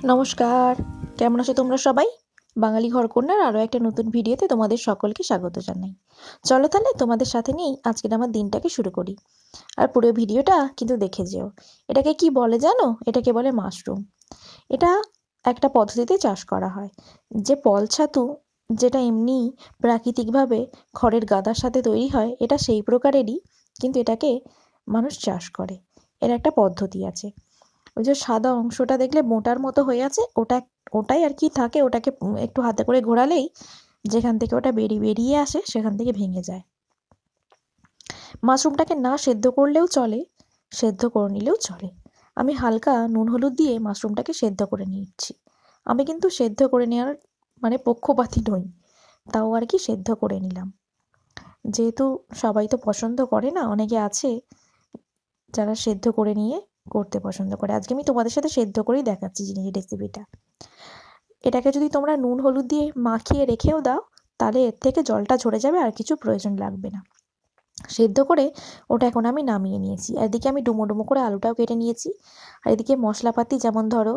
নমস্কার, কেমন আছো তোমরা সবাই? বাঙালি ঘরকন্যার আরও একটা নতুন ভিডিওতে তোমাদের সকলকে স্বাগত জানাই। চলো তাহলে তোমাদের সাথে নিয়েই আজকের আমার দিনটাকে শুরু করি। আর পুরো ভিডিওটা কিন্তু দেখে যেও। এটাকে কি বলে জানো? এটাকে বলে মাশরুম। এটা একটা পদ্ধতিতে চাষ করা হয়। যে পল ছাতু যেটা এমনি প্রাকৃতিকভাবে খড়ের গাদার সাথে তৈরি হয়, এটা সেই প্রকারেরই, কিন্তু এটাকে মানুষ চাষ করে। এর একটা পদ্ধতি আছে। ওই যে সাদা অংশটা দেখলে মোটার মতো হয়ে আছে, ওটাই আর কি থাকে। ওটাকে একটু হাতে করে ঘোরালেই যেখান থেকে ওটা বেরিয়ে আসে সেখান থেকে ভেঙে যায়। মাশরুমটাকে না সেদ্ধ করলেও চলে, সেদ্ধ করে নিলেও চলে। আমি হালকা নুন হলুদ দিয়ে মাশরুমটাকে সেদ্ধ করে নিচ্ছি। আমি কিন্তু সেদ্ধ করে নেওয়ার পক্ষপাতী নই, তাও আর কি সেদ্ধ করে নিলাম। যেহেতু সবাই তো পছন্দ করে না, অনেকে আছে যারা সেদ্ধ করে নিয়ে করতে পছন্দ করে। আজকে আমি তোমাদের সাথে সেদ্ধ করেই দেখাচ্ছি রেসিপিটা। এটাকে যদি তোমরা নুন হলুদ দিয়ে মাখিয়ে রেখেও দাও, তাহলে এর থেকে জলটা ঝরে যাবে, আর কিছু প্রয়োজন লাগবে না। সেদ্ধ করে ওটা এখন আমি নামিয়ে নিয়েছি। আর এদিকে আমি ডুমো ডুমো করে আলুটাও কেটে নিয়েছি। আর এদিকে মশলাপাতি যেমন ধরো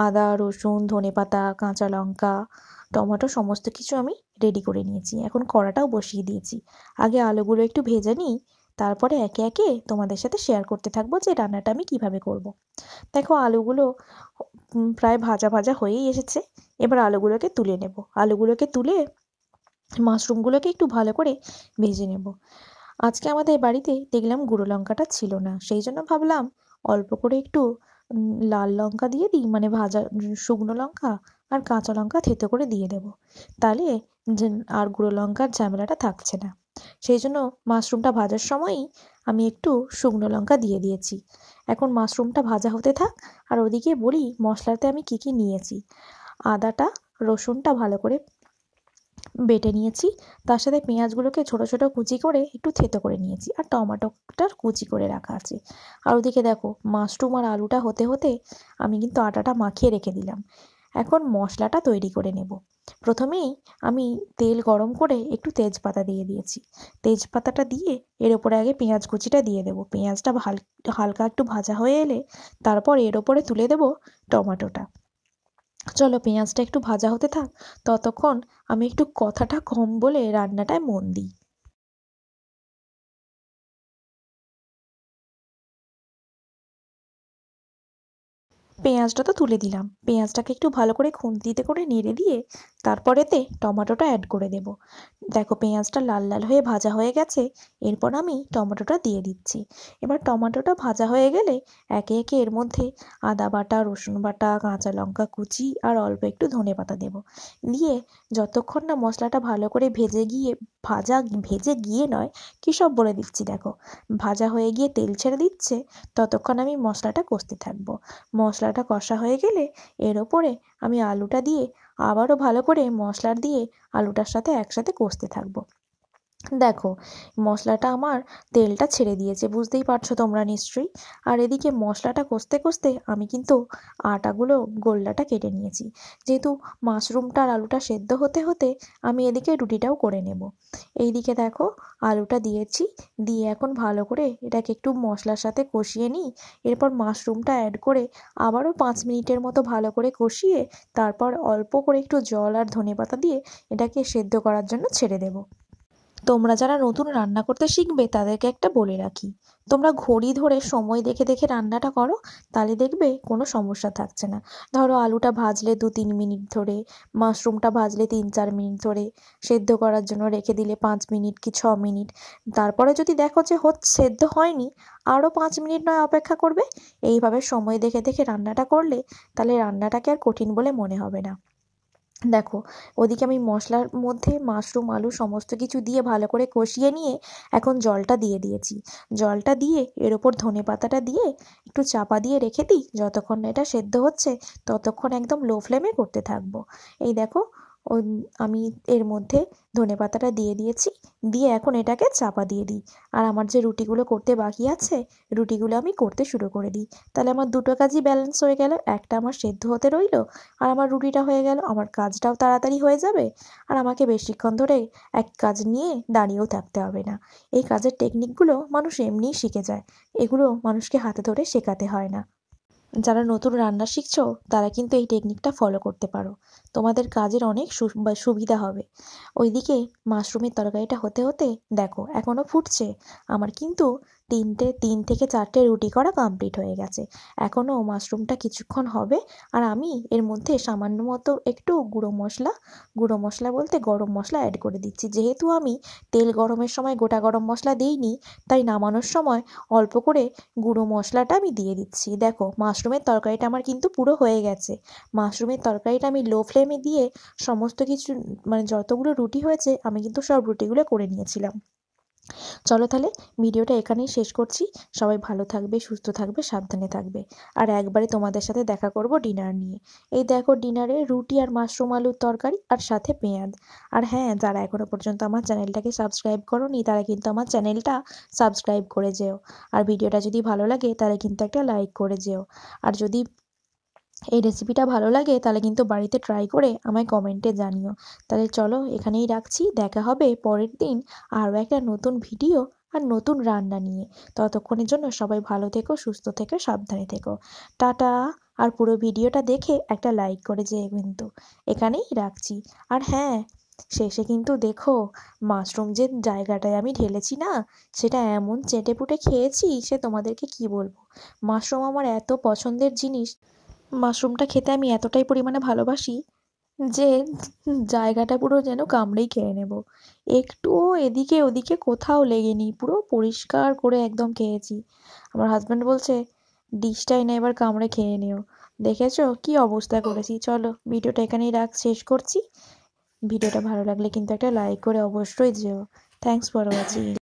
আদা, রসুন, ধনেপাতা, কাঁচা লঙ্কা, টমেটো সমস্ত কিছু আমি রেডি করে নিয়েছি। এখন কড়াটাও বসিয়ে দিয়েছি। আগে আলুগুলো একটু ভেজে নিই, তারপরে একে একে তোমাদের সাথে শেয়ার করতে থাকবো যে রান্নাটা আমি কিভাবে করব। দেখো আলুগুলো প্রায় ভাজা ভাজা হয়েই এসেছে। এবার আলুগুলোকে তুলে নেব। আলুগুলোকে তুলে মাশরুমগুলোকে একটু ভালো করে ভেজে নেব। আজকে আমাদের বাড়িতে দেখলাম গুঁড়ো লঙ্কাটা ছিল না, সেই জন্য ভাবলাম অল্প করে একটু লাল লঙ্কা দিয়ে দিই, ভাজা শুকনো লঙ্কা আর কাঁচা লঙ্কা থেতো করে দিয়ে দেবো। তাহলে যে আর গুঁড়ো লঙ্কার ঝামেলাটা থাকছে না। সেই জন্য মাশরুমটা ভাজার সময়ই আমি একটু শুকনো লঙ্কা দিয়ে দিয়েছি। এখন মাশরুমটা ভাজা হতে থাক, আর ওদিকে বলি মশলাতে আমি কি কি নিয়েছি। আদাটা, রসুনটা ভালো করে বেটে নিয়েছি। তার সাথে পেঁয়াজগুলোকে ছোট ছোট কুচি করে একটু থেতো করে নিয়েছি, আর টমেটোটার কুচি করে রাখা আছে। আর ওদিকে দেখো মাশরুম আর আলুটা হতে হতে আমি কিন্তু আটাটা মাখিয়ে রেখে দিলাম। এখন মশলাটা তৈরি করে নেব। প্রথমেই আমি তেল গরম করে একটু তেজপাতা দিয়ে দিয়েছি। তেজপাতাটা দিয়ে এর ওপরে আগে পেঁয়াজ কুচিটা দিয়ে দেবো। পেঁয়াজটা হালকা একটু ভাজা হয়ে এলে তারপর এর ওপরে তুলে দেবো টমেটোটা। চলো পেঁয়াজটা একটু ভাজা হতে থাক, ততক্ষণ আমি একটু কথাটা কম বলে রান্নাটায় মন দিই। পেঁয়াজটা তো তুলে দিলাম। পেঁয়াজটাকে একটু ভালো করে খুন্তিতে করে নেড়ে দিয়ে তারপরেতে টমেটোটা অ্যাড করে দেব। দেখো পেঁয়াজটা লাল লাল হয়ে ভাজা হয়ে গেছে। এরপর আমি টমেটোটা দিয়ে দিচ্ছি। এবার টমেটোটা ভাজা হয়ে গেলে একে একে এর মধ্যে আদা বাটা, রসুন বাটা, কাঁচা লঙ্কা কুচি আর অল্প একটু ধনেপাতা দেবো। দিয়ে যতক্ষণ না মশলাটা ভালো করে ভেজে গিয়ে নয়, কী সব বলে দিচ্ছি দেখো, ভাজা হয়ে গিয়ে তেল ছেড়ে দিচ্ছে, ততক্ষণ আমি মশলাটা কষতে থাকবো। মশলাটা কষা হয়ে গেলে এর ওপরে আমি আলুটা দিয়ে আবারও ভালো করে মশলা দিয়ে আলুটার সাথে একসাথে কষতে থাকবো। দেখো মশলাটা আমার তেলটা ছেড়ে দিয়েছে, বুঝতেই পারছো তোমরা নিশ্চয়ই। আর এদিকে মশলাটা কষতে কষতে আমি কিন্তু গোল্লাটা কেটে নিয়েছি। যেহেতু মাশরুমটা আর আলুটা সেদ্ধ হতে হতে আমি এদিকে রুটিটাও করে নেব। এইদিকে দেখো আলুটা দিয়েছি, দিয়ে এখন ভালো করে এটাকে একটু মশলার সাথে কষিয়ে নিই। এরপর মাশরুমটা অ্যাড করে আবারও 5 মিনিটের মতো ভালো করে কষিয়ে তারপর অল্প করে একটু জল আর ধনেপাতা দিয়ে এটাকে সেদ্ধ করার জন্য ছেড়ে দেবো। তোমরা যারা নতুন রান্না করতে শিখবে তাদেরকে একটা বলে রাখি, তোমরা ঘড়ি ধরে সময় দেখে দেখে রান্নাটা করো, তাহলে দেখবে কোনো সমস্যা থাকছে না। ধরো আলুটা ভাজলে 2-3 মিনিট ধরে, মাশরুমটা ভাজলে 3-4 মিনিট ধরে, সেদ্ধ করার জন্য রেখে দিলে 5 মিনিট কি 6 মিনিট। তারপরে যদি দেখো যে সেদ্ধ হয়নি, আরও 5 মিনিট নয় অপেক্ষা করবে। এইভাবে সময় দেখে দেখে রান্নাটা করলে তাহলে রান্নাটাকে আর কঠিন বলে মনে হবে না। দেখো ওদিকে আমি মশলার মধ্যে মাশরুম, আলু সমস্ত কিছু দিয়ে ভালো করে কষিয়ে নিয়ে এখন জলটা দিয়ে দিয়েছি। জলটা দিয়ে এর ওপর ধনেপাতাটা দিয়ে একটু চাপা দিয়ে রেখে দিই। যতক্ষণ না এটা সেদ্ধ হচ্ছে ততক্ষণ একদম লো ফ্লেমে করতে থাকবো। এই দেখো আমি এর মধ্যে ধনেপাতাটা দিয়ে দিয়েছি, দিয়ে এখন এটাকে চাপা দিয়ে দিই। আর আমার যে রুটিগুলো করতে বাকি আছে, রুটিগুলো আমি করতে শুরু করে দিই। তাহলে আমার দুটো কাজই ব্যালেন্স হয়ে গেল। একটা আমার সেদ্ধ হতে রইলো, আর আমার রুটিটা হয়ে গেল। আমার কাজটাও তাড়াতাড়ি হয়ে যাবে, আর আমাকে বেশিক্ষণ ধরে এক কাজ নিয়ে দাঁড়িয়েও থাকতে হবে না। এই কাজের টেকনিকগুলো মানুষ এমনিই শিখে যায়, এগুলো মানুষকে হাতে ধরে শেখাতে হয় না। যারা নতুন রান্না শিখছো তারা কিন্তু এই টেকনিকটা ফলো করতে পারো, তোমাদের কাজের অনেক সুবিধা হবে। ওইদিকে মাশরুমের তরকারিটা হতে হতে দেখো এখনও ফুটছে। আমার কিন্তু 3 থেকে 4টে রুটি করা কমপ্লিট হয়ে গেছে। এখনও মাশরুমটা কিছুক্ষণ হবে, আর আমি এর মধ্যে সামান্য মতো একটু গুঁড়ো মশলা বলতে গরম মশলা অ্যাড করে দিচ্ছি। যেহেতু আমি তেল গরমের সময় গোটা গরম মশলা দিইনি, তাই নামানোর সময় অল্প করে গুঁড়ো মশলাটা আমি দিয়ে দিচ্ছি। দেখো মাশরুমের তরকারিটা আমার কিন্তু পুরো হয়ে গেছে। মাশরুমের তরকারিটা আমি লো ফ্লেমে দিয়ে সমস্ত কিছু, মানে যতগুলো রুটি হয়েছে আমি কিন্তু সব রুটিগুলো করে নিয়েছিলাম। চলো তাহলে ভিডিওটা এখানেই শেষ করছি। সবাই ভালো থাকবে, সুস্থ থাকবে, সাবধানে থাকবে। আর একবারে তোমাদের সাথে দেখা করব ডিনার নিয়ে। এই দেখো ডিনারে রুটি আর মাশরুম আলুর তরকারি আর সাথে পেঁয়াজ। আর হ্যাঁ, যারা এখনো পর্যন্ত আমার চ্যানেলটাকে সাবস্ক্রাইব করোনি তারা কিন্তু আমার চ্যানেলটা সাবস্ক্রাইব করে যেও। আর ভিডিওটা যদি ভালো লাগে তাহলে কিন্তু একটা লাইক করে যেও। আর যদি এই রেসিপিটা ভালো লাগে তাহলে কিন্তু বাড়িতে ট্রাই করে আমায় কমেন্টে জানিও। তাহলে চলো এখানেই রাখছি, দেখা হবে পরের দিন আরও একটা নতুন ভিডিও আর নতুন রান্না নিয়ে। ততক্ষণের জন্য সবাই ভালো থেকো, সুস্থ থেকো, সাবধানে থেকো। টাটা। আর পুরো ভিডিওটা দেখে একটা লাইক করে যেও কিন্তু। এখানেই রাখছি। আর হ্যাঁ, শেষে কিন্তু দেখো মাশরুম যে জায়গাটায় আমি ঢেলেছি না, সেটা এমন চেটেপুটে খেয়েছি সে তোমাদেরকে কি বলবো। মাশরুম আমার এত পছন্দের জিনিস, মাশরুমটা খেতে আমি এতটাই পরিমাণে ভালোবাসি যে জায়গাটা পুরো যেন কামড়েই খেয়ে নেব। একটুও এদিকে ওদিকে কোথাও লেগেনি, পুরো পরিষ্কার করে একদম খেয়েছি। আমার হাজব্যান্ড বলছে ডিশটাই না এবার কামড়ে খেয়ে নিও। দেখেছো কি অবস্থা করেছি। চলো ভিডিওটা এখানেই শেষ করছি। ভিডিওটা ভালো লাগলে কিন্তু একটা লাইক করে অবশ্যই যেও। Thanks for watching.